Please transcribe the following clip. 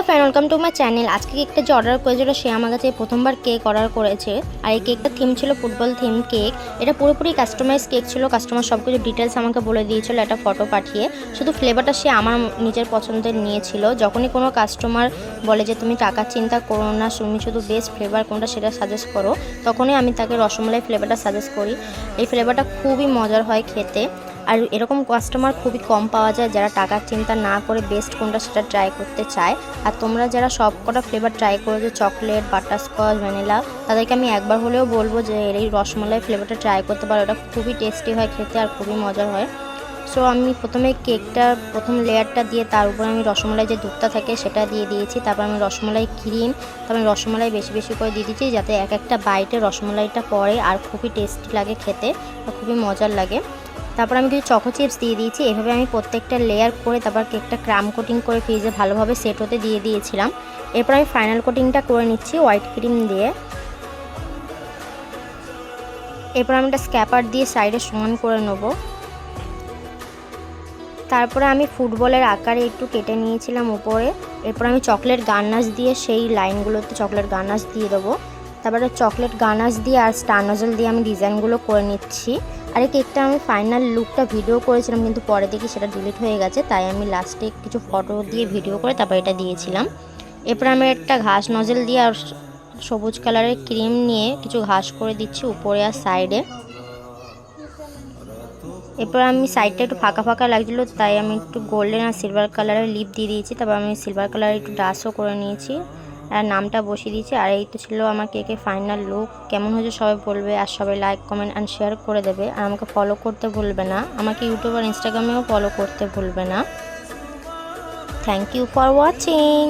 Hello friend, welcome to my channel. আজকে কেকটা যে অর্ডার করেছিল সে আমার কাছে প্রথমবার কেক অর্ডার করেছে। আর এই কেকটা থিম ছিল ফুটবল থিম কেক। এটা পুরোপুরি কাস্টমাইজ কেক ছিল। কাস্টমার সব কিছু ডিটেলস আমাকে বলে দিয়েছিল একটা ফটো পাঠিয়ে। শুধু ফ্লেভারটা সে আমার নিজের পছন্দের নিয়েছিল। যখনই কোনো কাস্টমার বলে যে তুমি টাকার চিন্তা করো না, তুমি শুধু বেস্ট ফ্লেভার কোনটা সেটা সাজেস্ট করো, তখনই আমি তাকে রসমালাই ফ্লেভারটা সাজেস্ট করি। এই ফ্লেভারটা খুবই মজার হয় খেতে। আর এরকম কাস্টমার খুবই কম পাওয়া যায় যারা টাকার চিন্তা না করে বেস্ট কোনটা সেটা ট্রাই করতে চায়। আর তোমরা যারা সব কটা ফ্লেভার ট্রাই করেছো, চকলেট, বাটারস্কচ, ভ্যানিলা, তাদেরকে আমি একবার হলেও বলবো যে এই রসমালাই ফ্লেভারটা ট্রাই করতে পারো। এটা খুবই টেস্টি হয় খেতে আর খুবই মজার হয়। সো আমি প্রথমে কেকটার প্রথম লেয়ারটা দিয়ে তার উপরে আমি রসমালাই যে দুধটা থাকে সেটা দিয়ে দিয়েছি। তারপর আমি রসমালাই ক্রিম, তারপর আমি রসমালাই বেশি বেশি করে দিয়ে দিয়েছি যাতে এক একটা বাইটে রসমালাইটা পড়ে আর খুবই টেস্টি লাগে খেতে আর খুবই মজার লাগে। তারপর আমি কিছু চকো চিপস দিয়ে দিয়েছি। এভাবে আমি প্রত্যেকটা লেয়ার করে তারপর কেকটা ক্রাম কোটিং করে ফ্রিজে ভালোভাবে সেট হতে দিয়ে দিয়েছিলাম। এরপর আমি ফাইনাল কোটিংটা করে নিচ্ছি হোয়াইট ক্রিম দিয়ে। এরপর আমি একটা স্ক্যাপার দিয়ে সাইডে সমান করে নেব। তারপরে আমি ফুটবলের আকারে একটু কেটে নিয়েছিলাম উপরে। এরপর আমি চকলেট গার্নাশ দিয়ে সেই লাইনগুলোতে চকলেট গার্নাশ দিয়ে দেবো। তারপরে চকলেট গার্নাশ দিয়ে আর স্টার নজল দিয়ে আমি ডিজাইনগুলো করে নিচ্ছি। আর এই কেকটা আমি ফাইনাল লুকটা ভিডিও করেছিলাম, কিন্তু পরে দেখি সেটা ডিলিট হয়ে গেছে, তাই আমি লাস্টে কিছু ফটো দিয়ে ভিডিও করে তারপর এটা দিয়েছিলাম। এরপর আমি একটা ঘাস নজল দিয়ে আর সবুজ কালারের ক্রিম নিয়ে কিছু ঘাস করে দিচ্ছি উপরে আর সাইডে। এরপর আমি সাইডটা একটু ফাঁকা ফাঁকা লাগছিলো, তাই আমি একটু গোল্ডেন আর সিলভার কালারের লিপ দিয়ে দিয়েছি। তারপর আমি সিলভার কালারের একটু ডাস্টও করে নিয়েছি আর নামটা বসিয়ে দিয়েছি। আর এই তো ছিল আমার কেকের ফাইনাল লুক। কেমন হয়েছে সবাই বলবে, আর সবাই লাইক, কমেন্ট অ্যান্ড শেয়ার করে দেবে। আর আমাকে ফলো করতে ভুলবে না, আমাকে ইউটিউব আর ইনস্টাগ্রামেও ফলো করতে ভুলবে না। Thank you for watching.